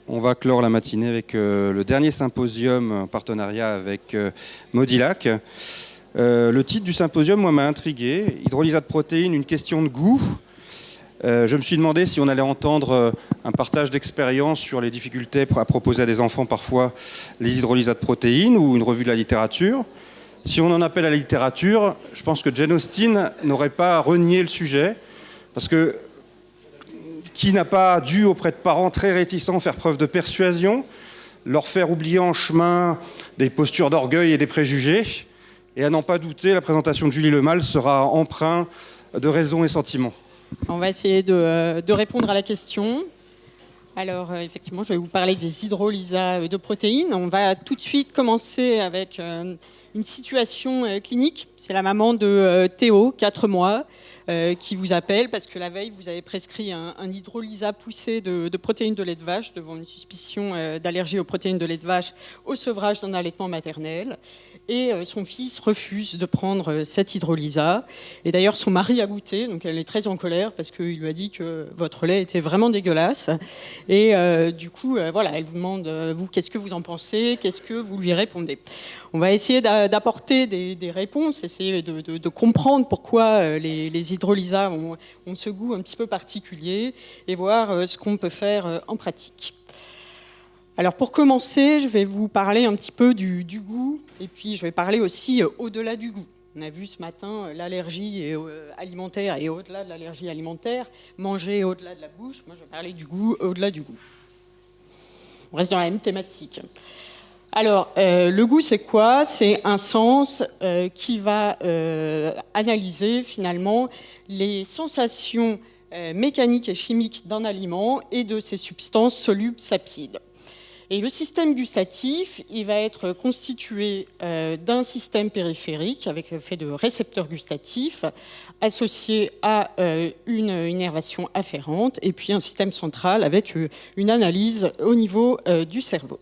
On va clore la matinée avec le dernier symposium en partenariat avec Modilac. Le titre du symposium, moi, m'a intrigué. Hydrolysate protéines, une question de goût. Je me suis demandé si on allait entendre un partage d'expérience sur les difficultés à proposer à des enfants parfois les hydrolysates protéines ou une revue de la littérature. Si on en appelle à la littérature, je pense que Jane Austen n'aurait pas renié le sujet, parce que qui n'a pas dû, auprès de parents très réticents, faire preuve de persuasion, leur faire oublier en chemin des postures d'orgueil et des préjugés, et à n'en pas douter, la présentation de Julie Lemal sera empreinte de raison et sentiment. On va essayer de répondre à la question. Alors, effectivement, je vais vous parler des hydrolysats de protéines. On va tout de suite commencer avec une situation clinique. C'est la maman de Théo, 4 mois, qui vous appelle parce que la veille, vous avez prescrit un hydrolysat poussé de protéines de lait de vache devant une suspicion d'allergie aux protéines de lait de vache au sevrage d'un allaitement maternel. Et son fils refuse de prendre cet hydrolysat. Et d'ailleurs, son mari a goûté, donc elle est très en colère parce qu'il lui a dit que votre lait était vraiment dégueulasse. Et du coup, voilà, elle vous demande, vous, qu'est-ce que vous en pensez? Qu'est-ce que vous lui répondez? On va essayer d'apporter des réponses, essayer de comprendre pourquoi les hydrolysats ont ce goût un petit peu particulier et voir ce qu'on peut faire en pratique. Alors pour commencer, je vais vous parler un petit peu du goût et puis je vais parler aussi au-delà du goût. On a vu ce matin l'allergie alimentaire et au-delà de l'allergie alimentaire, manger au-delà de la bouche. Moi, je vais parler du goût au-delà du goût. On reste dans la même thématique. Alors, le goût, c'est quoi? C'est un sens qui va analyser finalement les sensations mécaniques et chimiques d'un aliment et de ses substances solubles sapides. Et le système gustatif, il va être constitué d'un système périphérique avec fait de récepteurs gustatifs associés à une innervation afférente et puis un système central avec une analyse au niveau du cerveau.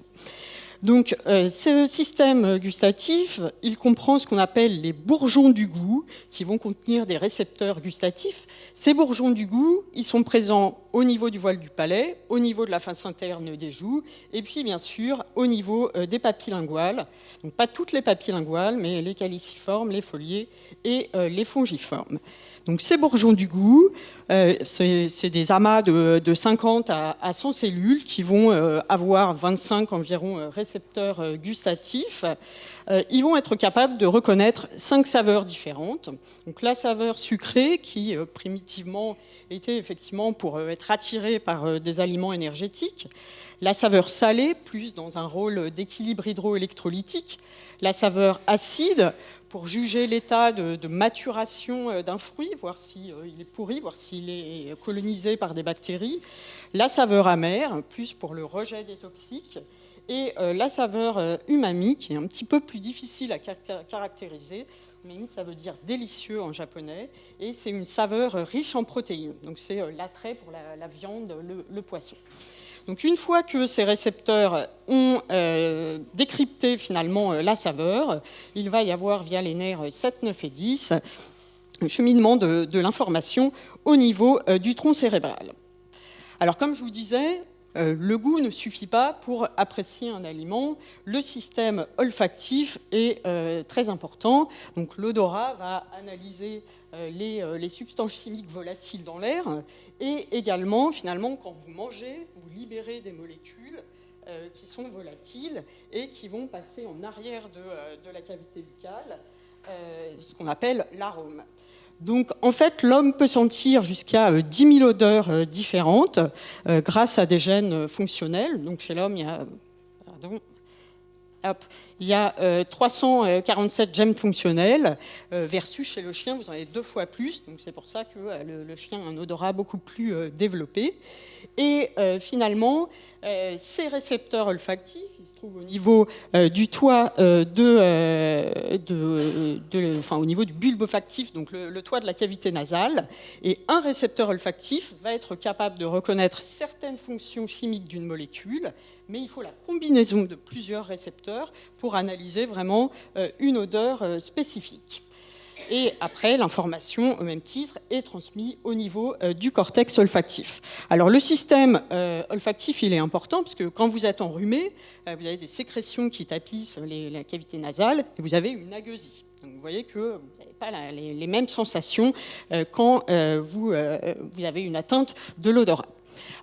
Donc, ce système gustatif, il comprend ce qu'on appelle les bourgeons du goût, qui vont contenir des récepteurs gustatifs. Ces bourgeons du goût, ils sont présents au niveau du voile du palais, au niveau de la face interne des joues, et puis, bien sûr, au niveau des papilles linguales. Donc, pas toutes les papilles linguales, mais les caliciformes, les foliés et les fongiformes. Donc, ces bourgeons du goût, c'est des amas de 50 à 100 cellules qui vont avoir 25 environ récepteurs gustatifs. Ils vont être capables de reconnaître 5 saveurs différentes. Donc, la saveur sucrée, qui primitivement était effectivement pour être attirée par des aliments énergétiques. La saveur salée, plus dans un rôle d'équilibre hydroélectrolytique. La saveur acide, pour juger l'état de maturation d'un fruit, voir s'il est pourri, voir s'il est colonisé par des bactéries. La saveur amère, plus pour le rejet des toxiques. Et la saveur umami, qui est un petit peu plus difficile à caractériser. Umami, ça veut dire délicieux en japonais. Et c'est une saveur riche en protéines. Donc c'est l'attrait pour la viande, le poisson. Donc une fois que ces récepteurs ont décrypté finalement la saveur, il va y avoir via les nerfs 7, 9 et 10 un cheminement de l'information au niveau du tronc cérébral. Alors comme je vous disais, le goût ne suffit pas pour apprécier un aliment. Le système olfactif est très important. Donc l'odorat va analyser les substances chimiques volatiles dans l'air et également, finalement, quand vous mangez, vous libérez des molécules qui sont volatiles et qui vont passer en arrière de la cavité buccale, ce qu'on appelle l'arôme. Donc, en fait, l'homme peut sentir jusqu'à 10 000 odeurs différentes grâce à des gènes fonctionnels. Donc, chez l'homme, il y a 347 gènes fonctionnels versus chez le chien, vous en avez 2 fois plus. Donc, c'est pour ça que le chien a un odorat beaucoup plus développé. Et finalement, ces récepteurs olfactifs, ils se trouvent au niveau du toit au niveau du bulbe olfactif, donc le toit de la cavité nasale. Et un récepteur olfactif va être capable de reconnaître certaines fonctions chimiques d'une molécule, mais il faut la combinaison de plusieurs récepteurs pour analyser vraiment une odeur spécifique. Et après, l'information, au même titre, est transmise au niveau du cortex olfactif. Alors, le système olfactif, il est important, parce que quand vous êtes enrhumé, vous avez des sécrétions qui tapissent la cavité nasale, et vous avez une agueusie. Donc, vous voyez que vous n'avez pas les mêmes sensations quand vous avez une atteinte de l'odorat.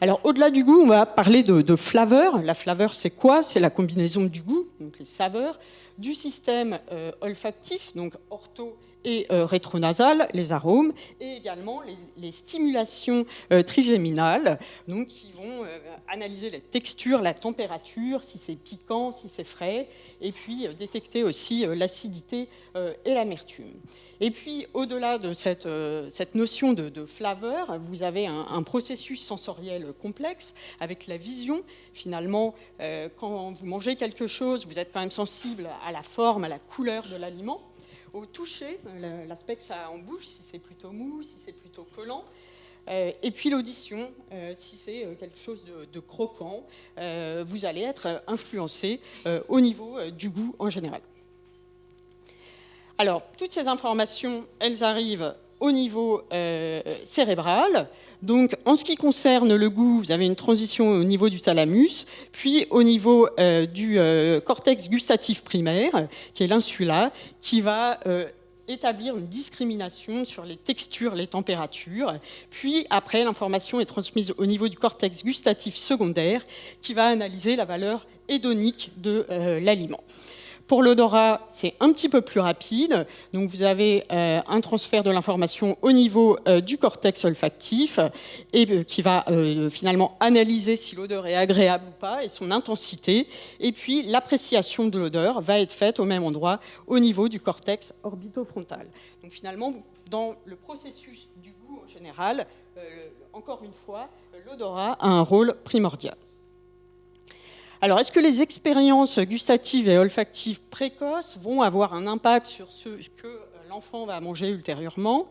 Alors, au-delà du goût, on va parler de flaveur. La flaveur, c'est quoi? C'est la combinaison du goût, donc les saveurs, du système olfactif, donc ortho et rétronasal, les arômes, et également les stimulations trigéminales, donc qui vont analyser la texture, la température, si c'est piquant, si c'est frais, et puis détecter aussi l'acidité et l'amertume. Et puis, au-delà de cette notion de flaveur, vous avez un processus sensoriel complexe avec la vision. Finalement, quand vous mangez quelque chose, vous êtes quand même sensible à la forme, à la couleur de l'aliment, au toucher, l'aspect que ça a en bouche, si c'est plutôt mou, si c'est plutôt collant. Et puis l'audition, si c'est quelque chose de croquant, vous allez être influencé au niveau du goût en général. Alors, toutes ces informations, elles arrivent au niveau cérébral. Donc, en ce qui concerne le goût, vous avez une transition au niveau du thalamus, puis au niveau du cortex gustatif primaire, qui est l'insula, qui va établir une discrimination sur les textures, les températures. Puis, après, l'information est transmise au niveau du cortex gustatif secondaire, qui va analyser la valeur hédonique de l'aliment. Pour l'odorat, c'est un petit peu plus rapide. Donc, vous avez un transfert de l'information au niveau du cortex olfactif et qui va finalement analyser si l'odeur est agréable ou pas et son intensité. Et puis, l'appréciation de l'odeur va être faite au même endroit au niveau du cortex orbitofrontal. Donc, finalement, dans le processus du goût en général, encore une fois, l'odorat a un rôle primordial. Alors, est-ce que les expériences gustatives et olfactives précoces vont avoir un impact sur ce que l'enfant va manger ultérieurement?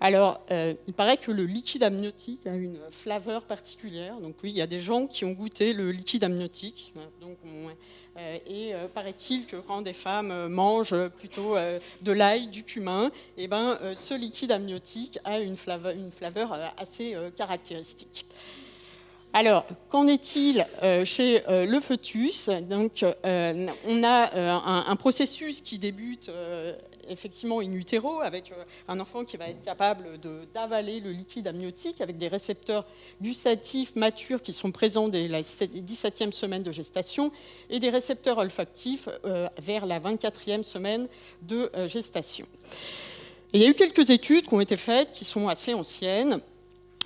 Alors, il paraît que le liquide amniotique a une flaveur particulière. Donc oui, il y a des gens qui ont goûté le liquide amniotique. Donc, paraît-il que quand des femmes mangent plutôt de l'ail, du cumin, et ce liquide amniotique a une flaveur assez caractéristique. Alors, qu'en est-il chez le fœtus? Donc, on a un processus qui débute effectivement in utero, avec un enfant qui va être capable d'avaler le liquide amniotique avec des récepteurs gustatifs matures qui sont présents dès la 17e semaine de gestation et des récepteurs olfactifs vers la 24e semaine de gestation. Et il y a eu quelques études qui ont été faites, qui sont assez anciennes,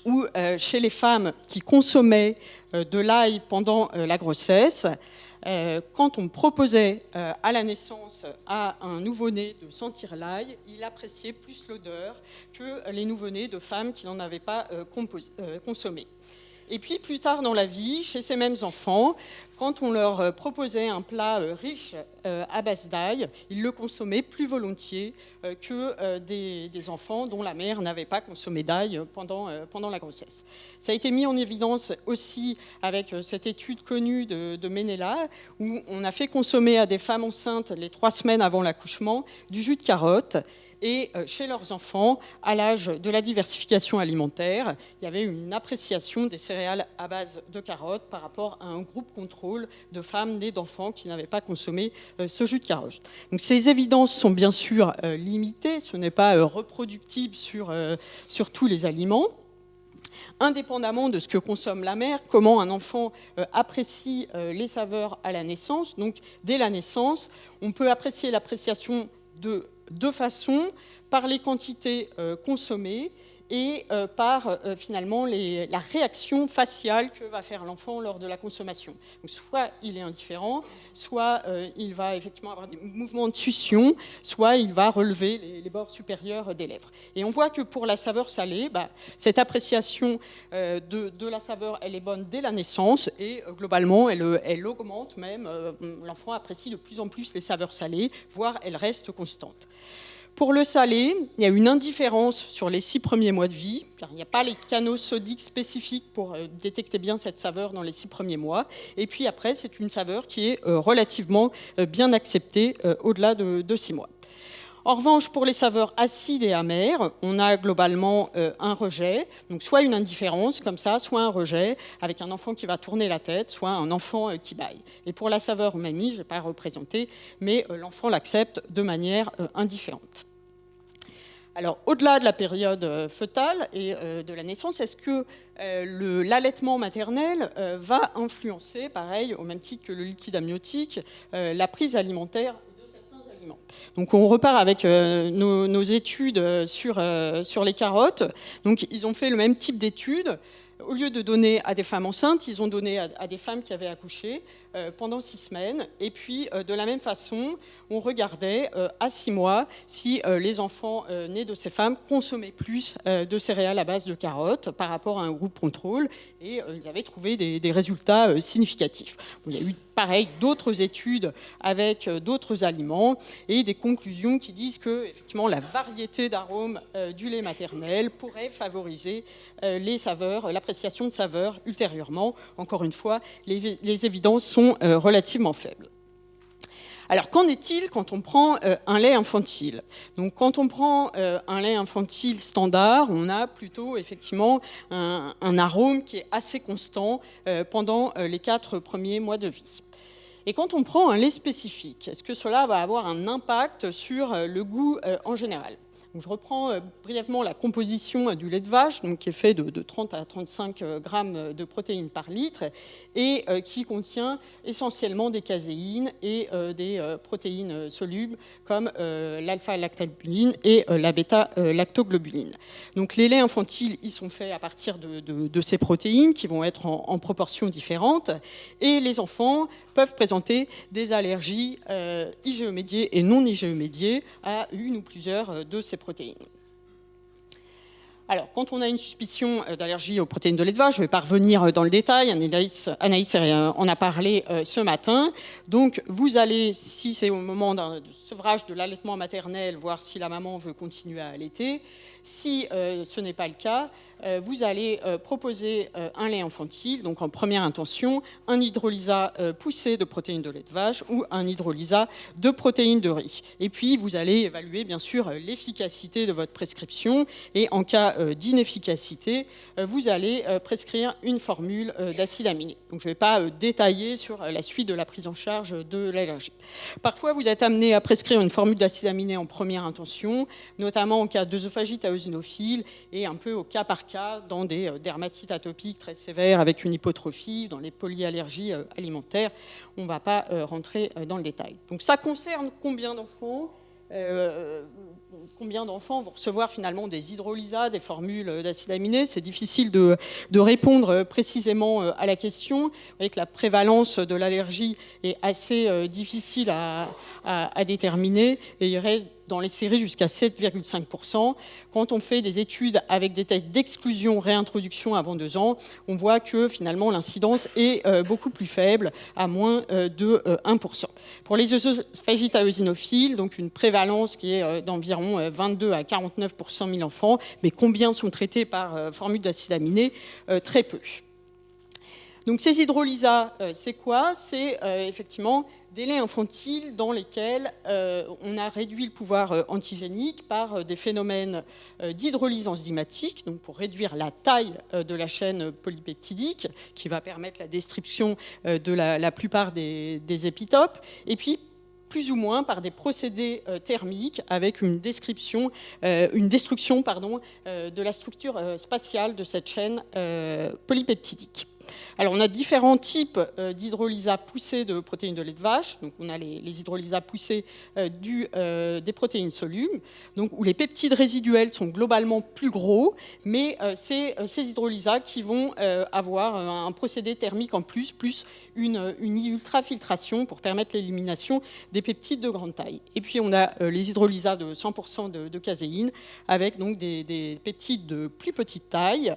où chez les femmes qui consommaient de l'ail pendant la grossesse, quand on proposait à la naissance à un nouveau-né de sentir l'ail, il appréciait plus l'odeur que les nouveau-nés de femmes qui n'en avaient pas consommé. Et puis plus tard dans la vie, chez ces mêmes enfants, quand on leur proposait un plat riche à base d'ail, ils le consommaient plus volontiers que des enfants dont la mère n'avait pas consommé d'ail pendant la grossesse. Ça a été mis en évidence aussi avec cette étude connue de Menela, où on a fait consommer à des femmes enceintes les 3 semaines avant l'accouchement du jus de carotte. Et chez leurs enfants, à l'âge de la diversification alimentaire, il y avait une appréciation des céréales à base de carottes par rapport à un groupe contrôle de femmes nées d'enfants qui n'avaient pas consommé ce jus de carotte. Donc ces évidences sont bien sûr limitées, ce n'est pas reproductible sur tous les aliments. Indépendamment de ce que consomme la mère, comment un enfant apprécie les saveurs à la naissance. Donc dès la naissance, on peut apprécier l'appréciation de deux façons, par les quantités consommées et par finalement la réaction faciale que va faire l'enfant lors de la consommation. Donc, soit il est indifférent, soit il va effectivement avoir des mouvements de succion, soit il va relever les bords supérieurs des lèvres. Et on voit que pour la saveur salée, cette appréciation de la saveur, elle est bonne dès la naissance et globalement, elle augmente même. L'enfant apprécie de plus en plus les saveurs salées, voire elle reste constante. Pour le salé, il y a une indifférence sur les 6 premiers mois de vie, car il n'y a pas les canaux sodiques spécifiques pour détecter bien cette saveur dans les 6 premiers mois. Et puis après, c'est une saveur qui est relativement bien acceptée au-delà de 6 mois. En revanche, pour les saveurs acides et amères, on a globalement un rejet, donc soit une indifférence comme ça, soit un rejet avec un enfant qui va tourner la tête, soit un enfant qui bâille. Et pour la saveur umami, je ne vais pas représenter, mais l'enfant l'accepte de manière indifférente. Alors, au-delà de la période fœtale et de la naissance, est-ce que l'allaitement maternel va influencer, pareil, au même titre que le liquide amniotique, la prise alimentaire de certains aliments? Donc, on repart avec nos études sur les carottes. Donc, ils ont fait le même type d'études. Au lieu de donner à des femmes enceintes, ils ont donné à des femmes qui avaient accouché pendant 6 semaines. Et puis, de la même façon, on regardait à 6 mois si les enfants nés de ces femmes consommaient plus de céréales à base de carottes par rapport à un groupe contrôle. Et ils avaient trouvé des résultats significatifs. Bon, il y a eu, pareil, d'autres études avec d'autres aliments et des conclusions qui disent que, effectivement, la variété d'arômes du lait maternel pourrait favoriser les saveurs, l'appréciation de saveurs ultérieurement. Encore une fois, les évidences sont relativement faibles. Alors, qu'en est-il quand on prend un lait infantile? Donc, quand on prend un lait infantile standard, on a plutôt effectivement un arôme qui est assez constant pendant les 4 premiers mois de vie. Et quand on prend un lait spécifique, est-ce que cela va avoir un impact sur le goût en général? Donc, je reprends brièvement la composition du lait de vache, donc, qui est fait de 30 à 35 grammes de protéines par litre et qui contient essentiellement des caséines et des protéines solubles comme l'alpha-lactobulline et la bêta-lactoglobuline. Donc, les laits infantiles, ils sont faits à partir de ces protéines qui vont être en proportions différentes et les enfants peuvent présenter des allergies IgE-médiées et non IgE-médiées à une ou plusieurs de ces protéines. Alors, quand on a une suspicion d'allergie aux protéines de lait de vache, je ne vais pas revenir dans le détail, Anaïs en a parlé ce matin. Donc, vous allez, si c'est au moment d'un sevrage de l'allaitement maternel, voir si la maman veut continuer à allaiter. Si ce n'est pas le cas, vous allez proposer un lait infantile, donc en première intention, un hydrolysat poussé de protéines de lait de vache ou un hydrolysat de protéines de riz. Et puis, vous allez évaluer, bien sûr, l'efficacité de votre prescription. Et en cas d'inefficacité, vous allez prescrire une formule d'acide aminé. Donc, je ne vais pas détailler sur la suite de la prise en charge de l'allergie. Parfois, vous êtes amené à prescrire une formule d'acide aminé en première intention, notamment en cas d'œsophagite eosinophile et un peu au cas par cas dans des dermatites atopiques très sévères avec une hypotrophie, dans les polyallergies alimentaires. On ne va pas rentrer dans le détail. Donc ça concerne combien d'enfants ? Combien d'enfants vont recevoir finalement des hydrolysats, des formules d'acide aminé? C'est difficile de répondre précisément à la question. Vous voyez que la prévalence de l'allergie est assez difficile à déterminer et il reste dans les séries jusqu'à 7,5%. Quand on fait des études avec des tests d'exclusion, réintroduction avant 2 ans, on voit que finalement l'incidence est beaucoup plus faible, à moins de 1%. Pour les œsophagites eosinophiles, donc une prévalence qui est d'environ 22 à 49% 1000 enfants, mais combien sont traités par formule d'acide aminé? Très peu. Donc ces hydrolysats, c'est quoi? C'est effectivement des laits infantiles dans lesquels on a réduit le pouvoir antigénique par des phénomènes d'hydrolyse enzymatique, donc pour réduire la taille de la chaîne polypeptidique, qui va permettre la destruction de la plupart des épitopes, et puis plus ou moins par des procédés thermiques avec une destruction de la structure spatiale de cette chaîne polypeptidique. Alors, on a différents types d'hydrolysats poussés de protéines de lait de vache. Donc, on a les hydrolysats poussés des protéines solubles, donc, où les peptides résiduels sont globalement plus gros, mais c'est ces hydrolysats qui vont avoir un procédé thermique en plus une ultrafiltration pour permettre l'élimination des peptides de grande taille. Et puis, on a les hydrolysats de 100% de caséine, avec donc des peptides de plus petite taille.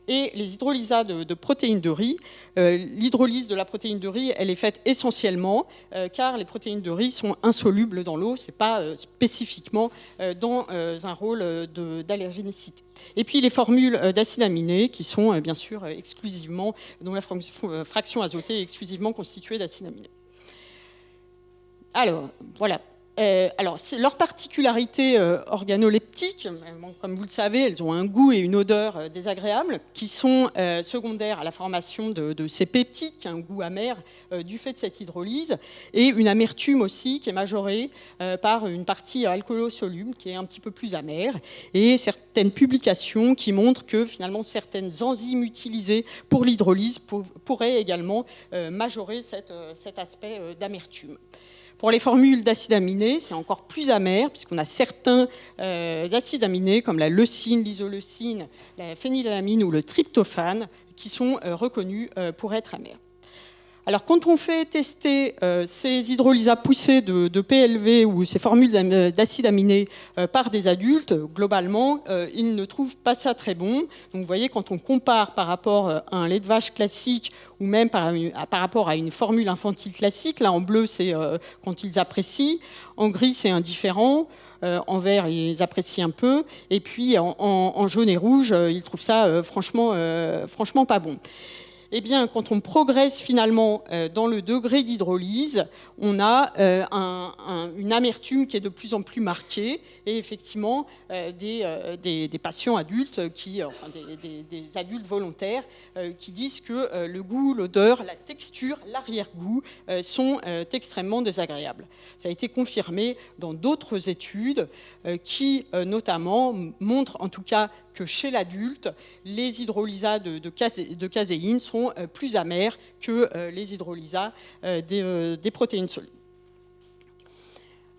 Et les hydrolysats de protéines de riz, l'hydrolyse de la protéine de riz, elle est faite essentiellement car les protéines de riz sont insolubles dans l'eau, ce n'est pas spécifiquement dans un rôle d'allergénicité. Et puis les formules d'acide aminé qui sont bien sûr exclusivement, dont la fraction azotée est exclusivement constituée d'acide aminé. Alors, voilà. Alors, leur particularité organoleptique, comme vous le savez, elles ont un goût et une odeur désagréables qui sont secondaires à la formation de ces peptides, qui ont un goût amer du fait de cette hydrolyse, et une amertume aussi qui est majorée par une partie alcoolo-soluble qui est un petit peu plus amère, et certaines publications qui montrent que finalement certaines enzymes utilisées pour l'hydrolyse pourraient également majorer cet aspect d'amertume. Pour les formules d'acides aminés, c'est encore plus amer, puisqu'on a certains acides aminés, comme la leucine, l'isoleucine, la phénylalamine ou le tryptophane, qui sont reconnus pour être amers. Alors, quand on fait tester ces hydrolysats poussés de PLV ou ces formules d'acides aminés par des adultes, globalement, ils ne trouvent pas ça très bon. Donc, vous voyez, quand on compare par rapport à un lait de vache classique ou même par rapport à une formule infantile classique, là, en bleu, c'est quand ils apprécient. En gris, c'est indifférent. En vert, ils apprécient un peu. Et puis, en jaune et rouge, ils trouvent ça franchement pas bon. Eh bien, quand on progresse finalement dans le degré d'hydrolyse, on a une amertume qui est de plus en plus marquée, et effectivement des patients adultes, des adultes volontaires, qui disent que le goût, l'odeur, la texture, l'arrière-goût sont extrêmement désagréables. Ça a été confirmé dans d'autres études qui notamment montrent en tout cas que chez l'adulte, les hydrolysats de caséine sont plus amers que les hydrolysats des protéines solubles.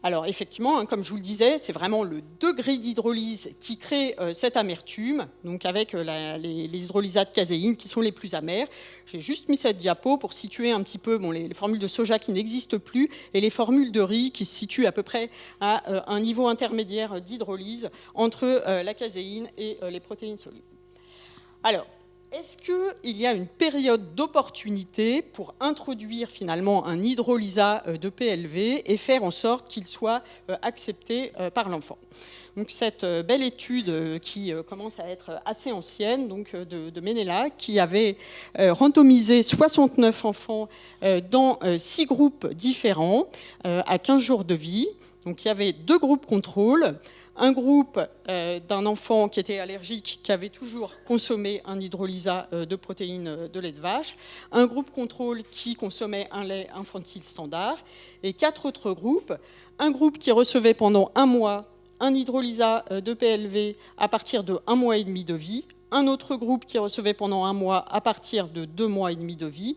Alors effectivement, comme je vous le disais, c'est vraiment le degré d'hydrolyse qui crée cette amertume, donc avec les hydrolysats de caséine qui sont les plus amers. J'ai juste mis cette diapo pour situer un petit peu les formules de soja qui n'existent plus et les formules de riz qui se situent à peu près à un niveau intermédiaire d'hydrolyse entre la caséine et les protéines solubles. Alors, est-ce qu'il y a une période d'opportunité pour introduire finalement un hydrolysat de PLV et faire en sorte qu'il soit accepté par l'enfant? Donc, cette belle étude qui commence à être assez ancienne, donc de Menela, qui avait randomisé 69 enfants dans 6 groupes différents à 15 jours de vie. Donc, il y avait 2 groupes contrôles. Un groupe d'un enfant qui était allergique, qui avait toujours consommé un hydrolysat de protéines de lait de vache, un groupe contrôle qui consommait un lait infantile standard, et 4 autres groupes. Un groupe qui recevait pendant 1 mois un hydrolysat de PLV à partir de 1 mois et demi de vie, un autre groupe qui recevait pendant 1 mois à partir de 2 mois et demi de vie,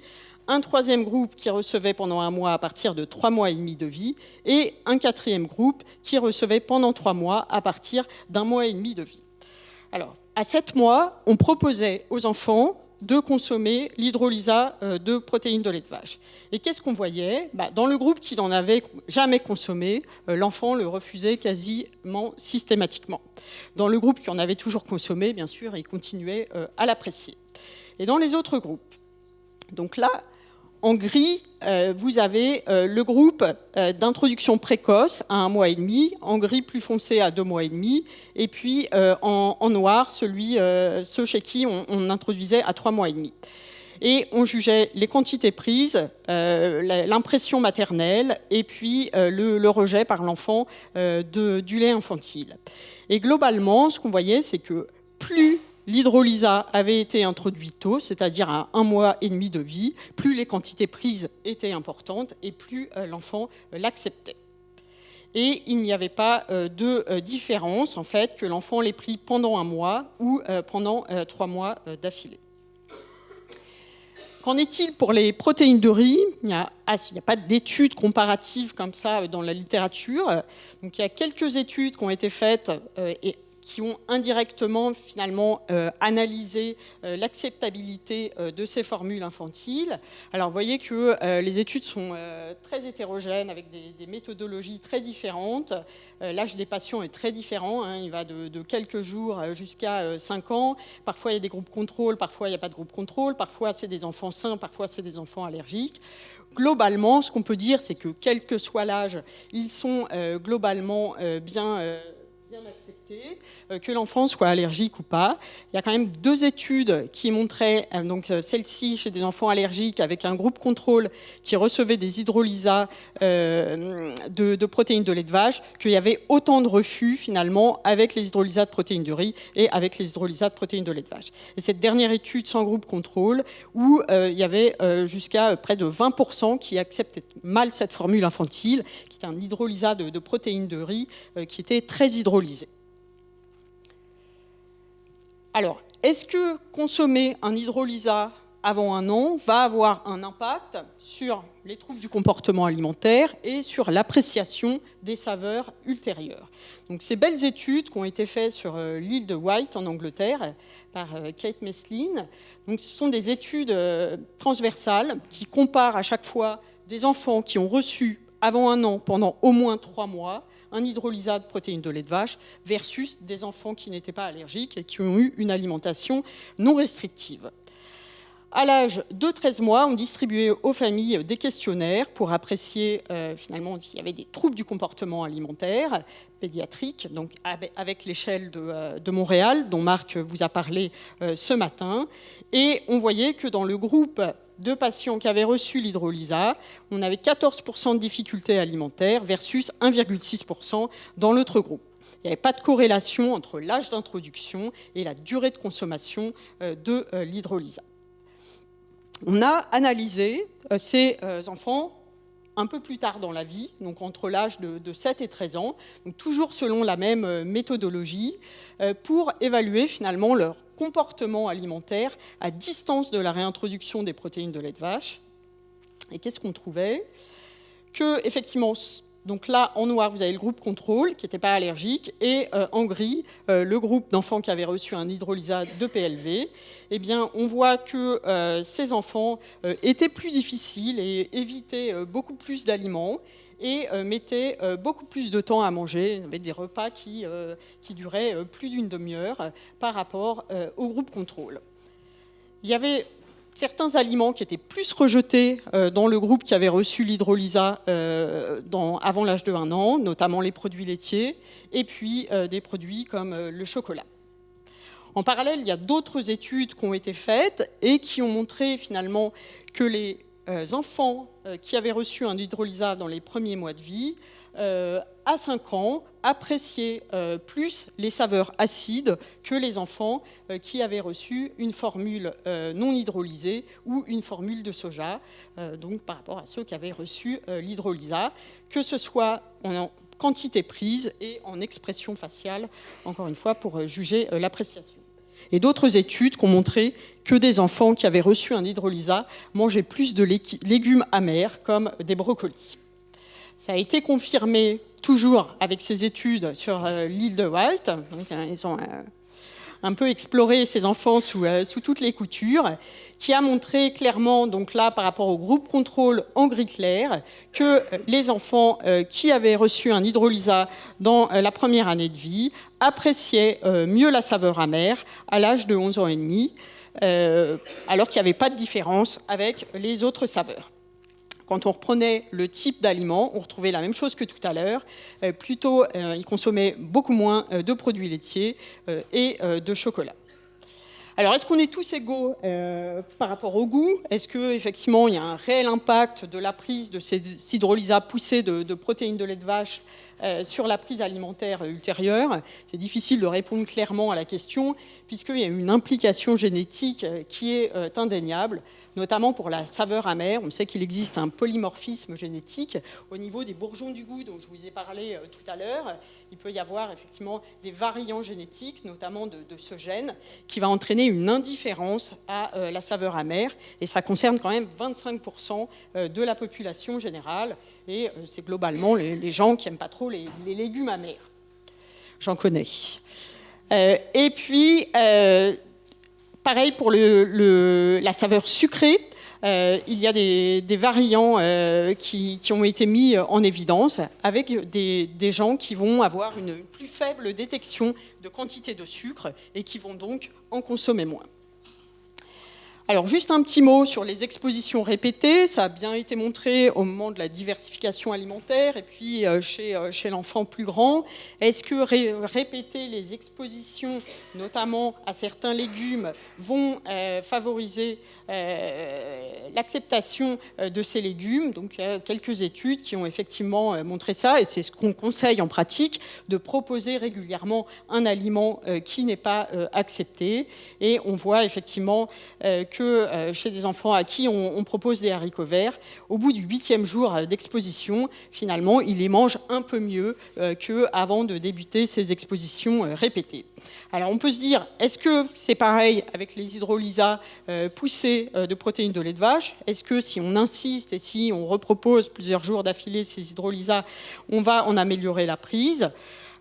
un 3e groupe qui recevait pendant 1 mois à partir de 3 mois et demi de vie, et un 4e groupe qui recevait pendant 3 mois à partir d'1 mois et demi de vie. Alors, à 7 mois, on proposait aux enfants de consommer l'hydrolysat de protéines de lait de vache. Et qu'est-ce qu'on voyait ? Dans le groupe qui n'en avait jamais consommé, l'enfant le refusait quasiment systématiquement. Dans le groupe qui en avait toujours consommé, bien sûr, il continuait à l'apprécier. Et dans les autres groupes, donc là, en gris, vous avez le groupe d'introduction précoce à 1 mois et demi, en gris plus foncé à 2 mois et demi, et puis en noir, ceux chez qui on introduisait à 3 mois et demi. Et on jugeait les quantités prises, l'impression maternelle, et puis le rejet par l'enfant du lait infantile. Et globalement, ce qu'on voyait, c'est que plus l'hydrolysat avait été introduit tôt, c'est-à-dire à 1 mois et demi de vie, plus les quantités prises étaient importantes et plus l'enfant l'acceptait. Et il n'y avait pas de différence, en fait, que l'enfant l'ait pris pendant 1 mois ou pendant 3 mois d'affilée. Qu'en est-il pour les protéines de riz ? Il n'y a pas d'études comparatives comme ça dans la littérature. Donc, il y a quelques études qui ont été faites et qui ont indirectement finalement analysé l'acceptabilité de ces formules infantiles. Alors vous voyez que les études sont très hétérogènes avec des méthodologies très différentes. L'âge des patients est très différent, hein, il va de quelques jours jusqu'à 5 ans. Parfois il y a des groupes contrôle, parfois il n'y a pas de groupe contrôle, parfois c'est des enfants sains, parfois c'est des enfants allergiques. Globalement, ce qu'on peut dire, c'est que quel que soit l'âge, ils sont globalement bien acceptés. accepter que l'enfant soit allergique ou pas. Il y a quand même 2 études qui montraient, donc celle-ci chez des enfants allergiques avec un groupe contrôle qui recevait des hydrolysats de protéines de lait de vache, qu'il y avait autant de refus finalement avec les hydrolysats de protéines de riz et avec les hydrolysats de protéines de lait de vache. Et cette dernière étude sans groupe contrôle, où il y avait jusqu'à près de 20% qui acceptaient mal cette formule infantile, qui était un hydrolysat de protéines de riz qui était très hydrolysé. Alors, est-ce que consommer un hydrolysat avant 1 an va avoir un impact sur les troubles du comportement alimentaire et sur l'appréciation des saveurs ultérieures? Donc, ces belles études qui ont été faites sur l'île de Wight en Angleterre par Kate Meslin, donc, ce sont des études transversales qui comparent à chaque fois des enfants qui ont reçu avant 1 an, pendant au moins 3 mois, un hydrolysat de protéines de lait de vache versus des enfants qui n'étaient pas allergiques et qui ont eu une alimentation non restrictive. À l'âge de 13 mois, on distribuait aux familles des questionnaires pour apprécier finalement s'il y avait des troubles du comportement alimentaire pédiatrique, donc avec l'échelle de Montréal, dont Marc vous a parlé ce matin. Et on voyait que dans le groupe de patients qui avaient reçu l'hydrolysat, on avait 14% de difficultés alimentaires versus 1,6% dans l'autre groupe. Il n'y avait pas de corrélation entre l'âge d'introduction et la durée de consommation de l'hydrolysat. On a analysé ces enfants un peu plus tard dans la vie, donc entre l'âge de 7 et 13 ans, donc toujours selon la même méthodologie, pour évaluer finalement leur comportement alimentaire à distance de la réintroduction des protéines de lait de vache. Et qu'est-ce qu'on trouvait? Que, effectivement, donc là, en noir, vous avez le groupe contrôle, qui n'était pas allergique, et en gris, le groupe d'enfants qui avaient reçu un hydrolysat de PLV. Eh bien, on voit que ces enfants étaient plus difficiles et évitaient beaucoup plus d'aliments et mettaient beaucoup plus de temps à manger, avec des repas qui duraient plus d'une demi-heure par rapport au groupe contrôle. Il y avait certains aliments qui étaient plus rejetés dans le groupe qui avait reçu l'hydrolysat avant l'âge de 1 an, notamment les produits laitiers, et puis des produits comme le chocolat. En parallèle, il y a d'autres études qui ont été faites et qui ont montré finalement que les enfants qui avaient reçu un hydrolysat dans les premiers mois de vie, à 5 ans, appréciaient plus les saveurs acides que les enfants qui avaient reçu une formule non hydrolysée ou une formule de soja, donc par rapport à ceux qui avaient reçu l'hydrolysat, que ce soit en quantité prise et en expression faciale, encore une fois, pour juger l'appréciation. Et d'autres études qui ont montré que des enfants qui avaient reçu un hydrolysat mangeaient plus de légumes amers, comme des brocolis. Ça a été confirmé toujours avec ces études sur l'île de Wight. Donc, ils ont un peu exploré ces enfants sous toutes les coutures, qui a montré clairement, donc là, par rapport au groupe contrôle en gris clair, que les enfants qui avaient reçu un hydrolysat dans la première année de vie appréciaient mieux la saveur amère à l'âge de 11 ans et demi, alors qu'il n'y avait pas de différence avec les autres saveurs. Quand on reprenait le type d'aliment, on retrouvait la même chose que tout à l'heure. Plutôt, ils consommaient beaucoup moins de produits laitiers et de chocolat. Alors, est-ce qu'on est tous égaux par rapport au goût? Est-ce qu'effectivement, il y a un réel impact de la prise de ces hydrolysats poussés de protéines de lait de vache sur la prise alimentaire ultérieure? C'est difficile de répondre clairement à la question, puisqu'il y a une implication génétique qui est indéniable, notamment pour la saveur amère. On sait qu'il existe un polymorphisme génétique au niveau des bourgeons du goût dont je vous ai parlé tout à l'heure. Il peut y avoir effectivement des variants génétiques, notamment de ce gène, qui va entraîner une indifférence à la saveur amère. Et ça concerne quand même 25% de la population générale. Et c'est globalement les gens qui n'aiment pas trop les légumes amers. J'en connais. Et puis, pareil pour la saveur sucrée. Il y a des variants qui ont été mis en évidence avec des gens qui vont avoir une plus faible détection de quantité de sucre et qui vont donc en consommer moins. Alors, juste un petit mot sur les expositions répétées. Ça a bien été montré au moment de la diversification alimentaire et puis chez l'enfant plus grand. Est-ce que répéter les expositions, notamment à certains légumes, vont favoriser l'acceptation de ces légumes? Donc, il y a quelques études qui ont effectivement montré ça, et c'est ce qu'on conseille en pratique, de proposer régulièrement un aliment qui n'est pas accepté. Et on voit effectivement que chez des enfants à qui on propose des haricots verts, au bout du 8e jour d'exposition, finalement, ils les mangent un peu mieux qu'avant de débuter ces expositions répétées. Alors on peut se dire, est-ce que c'est pareil avec les hydrolysats poussés de protéines de lait de vache? Est-ce que si on insiste et si on repropose plusieurs jours d'affilée ces hydrolysats, on va en améliorer la prise?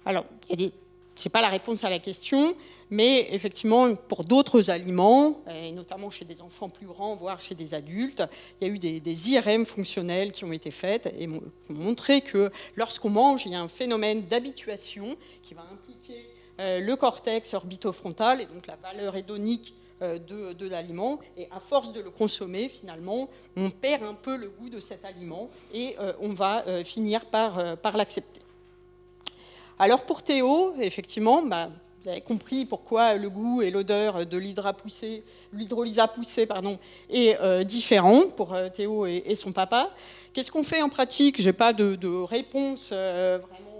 Alors, ce n'est pas la réponse à la question, mais effectivement, pour d'autres aliments, et notamment chez des enfants plus grands, voire chez des adultes, il y a eu des IRM fonctionnels qui ont été faites et ont montré que lorsqu'on mange, il y a un phénomène d'habituation qui va impliquer le cortex orbitofrontal et donc la valeur hédonique de l'aliment. Et à force de le consommer, finalement, on perd un peu le goût de cet aliment et on va finir par l'accepter. Alors pour Théo, effectivement, vous avez compris pourquoi le goût et l'odeur de l'hydrolysa poussé est différent pour Théo et son papa. Qu'est-ce qu'on fait en pratique? Je n'ai pas de réponse vraiment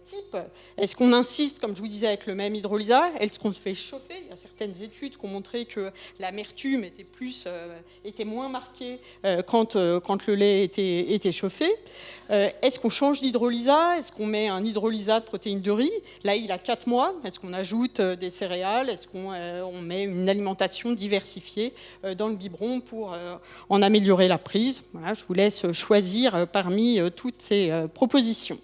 type. Est-ce qu'on insiste, comme je vous disais, avec le même hydrolysa? Est-ce qu'on se fait chauffer? Il y a certaines études qui ont montré que l'amertume était moins marquée quand le lait était chauffé. Est-ce qu'on change d'hydrolysa? Est-ce qu'on met un hydrolysa de protéines de riz? Là, il a 4 mois. Est-ce qu'on ajoute des céréales? Est-ce qu'on met une alimentation diversifiée dans le biberon pour en améliorer la prise? Voilà, je vous laisse choisir parmi toutes ces propositions.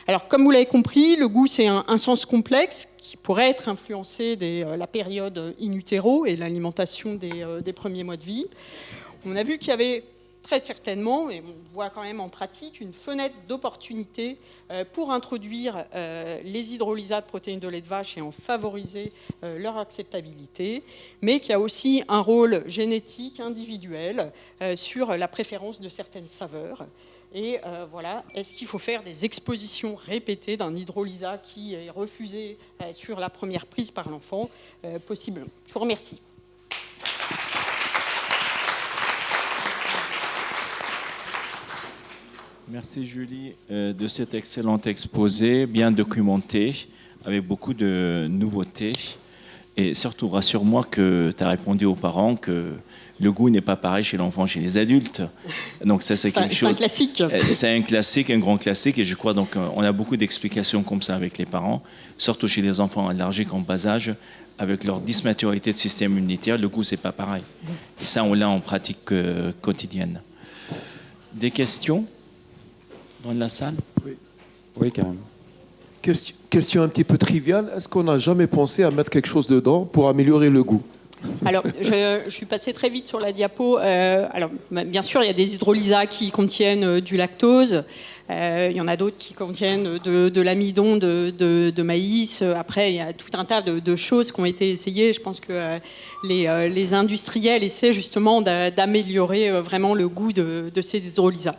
Alors, comme vous l'avez compris, le goût, c'est un sens complexe qui pourrait être influencé dès la période in utero et l'alimentation des premiers mois de vie. On a vu qu'il y avait très certainement, et on voit quand même en pratique, une fenêtre d'opportunité pour introduire les hydrolysats de protéines de lait de vache et en favoriser leur acceptabilité, mais qu'il y a aussi un rôle génétique individuel sur la préférence de certaines saveurs. Et voilà, est-ce qu'il faut faire des expositions répétées d'un hydrolysa qui est refusé sur la première prise par l'enfant? Possiblement. Je vous remercie. Merci Julie de cet excellent exposé, bien documenté, avec beaucoup de nouveautés. Et surtout, rassure-moi que tu as répondu aux parents que le goût n'est pas pareil chez l'enfant, chez les adultes. Donc ça, c'est quelque chose. C'est un classique. C'est un classique, un grand classique. Et je crois donc on a beaucoup d'explications comme ça avec les parents, surtout chez les enfants allergiques en bas âge, avec leur dysmaturité de système immunitaire. Le goût, c'est pas pareil. Et ça, on l'a en pratique quotidienne. Des questions dans la salle? Oui, carrément. Question un petit peu triviale. Est-ce qu'on n'a jamais pensé à mettre quelque chose dedans pour améliorer le goût? Alors, je suis passée très vite sur la diapo. Alors, bien sûr, il y a des hydrolysats qui contiennent du lactose. Il y en a d'autres qui contiennent de l'amidon de maïs. Après, il y a tout un tas de choses qui ont été essayées. Je pense que les industriels essaient justement d'améliorer vraiment le goût de ces hydrolysats.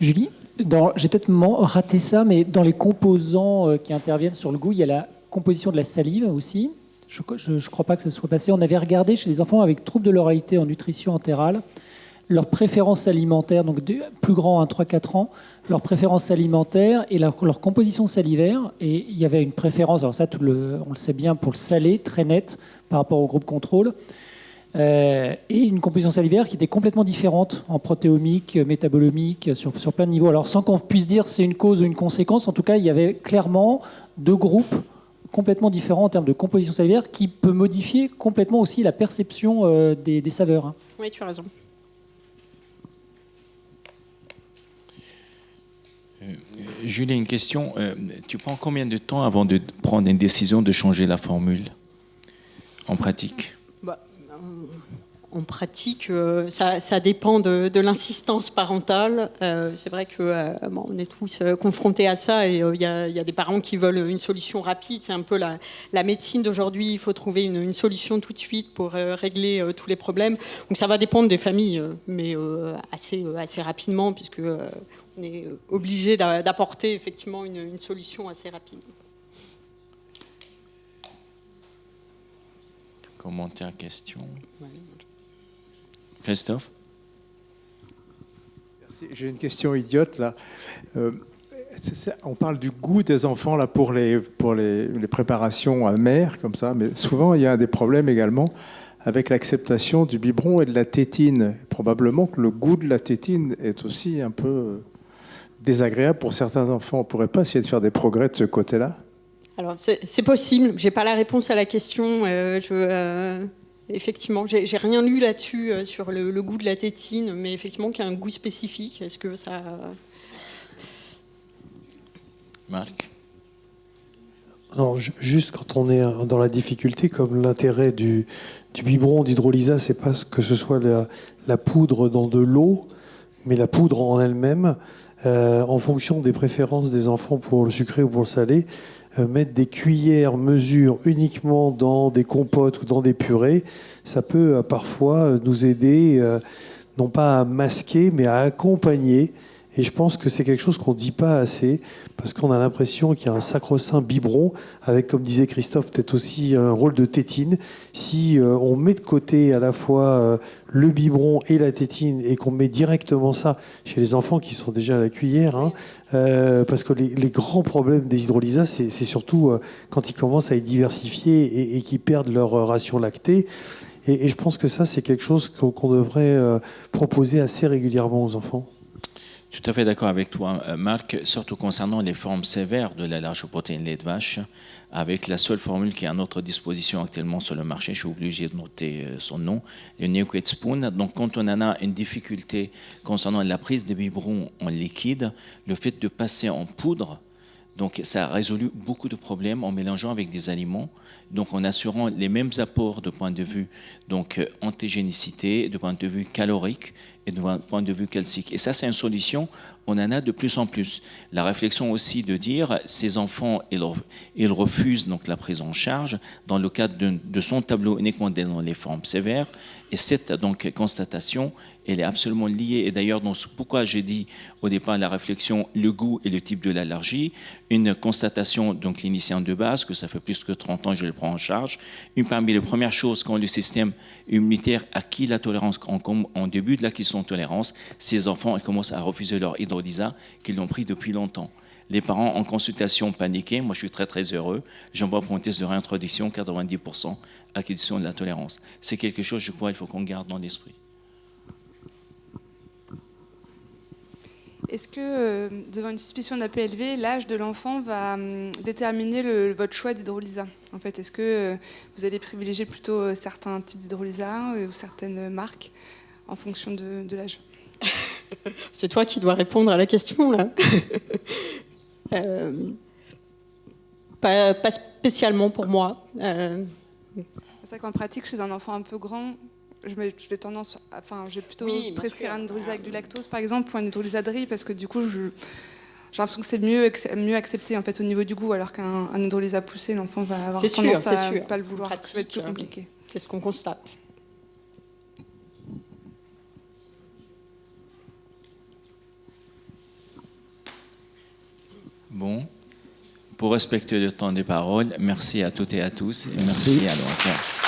Julie, j'ai peut-être raté ça, mais dans les composants qui interviennent sur le goût, il y a la composition de la salive aussi. Je ne crois pas que ce soit passé. On avait regardé chez les enfants avec troubles de l'oralité en nutrition entérale, leurs préférences alimentaires, donc plus grands, 3-4 ans, leurs préférences alimentaires et leur composition salivaire. Et il y avait une préférence, alors ça, on le sait bien, pour le salé, très net par rapport au groupe contrôle. Et une composition salivaire qui était complètement différente en protéomique, métabolomique, sur plein de niveaux. Alors sans qu'on puisse dire c'est une cause ou une conséquence, en tout cas il y avait clairement 2 groupes complètement différents en termes de composition salivaire qui peut modifier complètement aussi la perception des saveurs. Oui, tu as raison. Julie, une question. Tu prends combien de temps avant de prendre une décision de changer la formule en pratique? En pratique, ça dépend de l'insistance parentale. C'est vrai que on est tous confrontés à ça et il y a des parents qui veulent une solution rapide. C'est un peu la médecine d'aujourd'hui. Il faut trouver une solution tout de suite pour régler tous les problèmes. Donc ça va dépendre des familles, mais assez rapidement, puisque on est obligé d'apporter effectivement une solution assez rapide. Commentaire, question. Christophe? Merci. J'ai une question idiote là. On parle du goût des enfants là pour les préparations amères comme ça, mais souvent il y a des problèmes également avec l'acceptation du biberon et de la tétine. Probablement que le goût de la tétine est aussi un peu désagréable pour certains enfants. On ne pourrait pas essayer de faire des progrès de ce côté-là? Alors c'est possible. J'ai pas la réponse à la question. Effectivement, j'ai rien lu là-dessus sur le goût de la tétine, mais effectivement qu'il y a un goût spécifique. Est-ce que ça... Marc? Alors, juste quand on est dans la difficulté, comme l'intérêt du biberon d'hydrolysa, c'est pas que ce soit la poudre dans de l'eau, mais la poudre en elle-même, en fonction des préférences des enfants pour le sucré ou pour le salé, mettre des cuillères mesure uniquement dans des compotes ou dans des purées, ça peut parfois nous aider, non pas à masquer, mais à accompagner. Et je pense que c'est quelque chose qu'on ne dit pas assez, parce qu'on a l'impression qu'il y a un sacro-saint biberon, avec, comme disait Christophe, peut-être aussi un rôle de tétine. Si on met de côté à la fois le biberon et la tétine, et qu'on met directement ça chez les enfants qui sont déjà à la cuillère, hein, parce que les grands problèmes des hydrolysats, c'est surtout quand ils commencent à être diversifiés et qu'ils perdent leur ration lactée. Et je pense que ça, c'est quelque chose qu'on devrait proposer assez régulièrement aux enfants. Tout à fait d'accord avec toi, Marc, surtout concernant les formes sévères de l'allergie aux protéines lait de vache, avec la seule formule qui est à notre disposition actuellement sur le marché, je suis obligé de noter son nom, le Neoquate Spoon. Donc, quand on en a une difficulté concernant la prise des biberons en liquide, le fait de passer en poudre, donc ça a résolu beaucoup de problèmes en mélangeant avec des aliments, donc en assurant les mêmes apports de point de vue donc antigénicité, de point de vue calorique et de point de vue calcique. Et ça, c'est une solution, on en a de plus en plus. La réflexion aussi de dire, ces enfants, ils refusent donc la prise en charge dans le cadre de son tableau uniquement dans les formes sévères. Et cette donc constatation, elle est absolument liée. Et d'ailleurs, pourquoi j'ai dit au départ la réflexion, le goût et le type de l'allergie, une constatation donc clinicienne de base, que ça fait plus que 30 ans que je le prends en charge. Une parmi les premières choses quand le système immunitaire acquit la tolérance, en début de l'acquisition de tolérance, ces enfants ils commencent à refuser leur hydrolysa qu'ils ont pris depuis longtemps. Les parents en consultation paniqués, moi je suis très très heureux, j'envoie pour une test de réintroduction 90% acquisition de la tolérance. C'est quelque chose, je crois, il faut qu'on garde dans l'esprit. Est-ce que, devant une suspicion d'APLV, l'âge de l'enfant va déterminer votre choix d'hydrolysa? En fait, est-ce que vous allez privilégier plutôt certains types d'hydrolysa ou certaines marques en fonction de l'âge? C'est toi qui dois répondre à la question, là. Pas spécialement pour moi. C'est ça qu'en pratique, chez un enfant un peu grand, je vais plutôt prescrire un hydrolysa avec du lactose, par exemple, ou un hydrolysa de riz, parce que du coup, j'ai l'impression que c'est mieux accepté en fait, au niveau du goût, alors qu'un hydrolysa poussé, l'enfant va avoir tendance à ne pas le vouloir. Pratique, ça va être plus compliqué. C'est ce qu'on constate. Bon, pour respecter le temps des paroles, merci à toutes et à tous, et merci à l'auteur.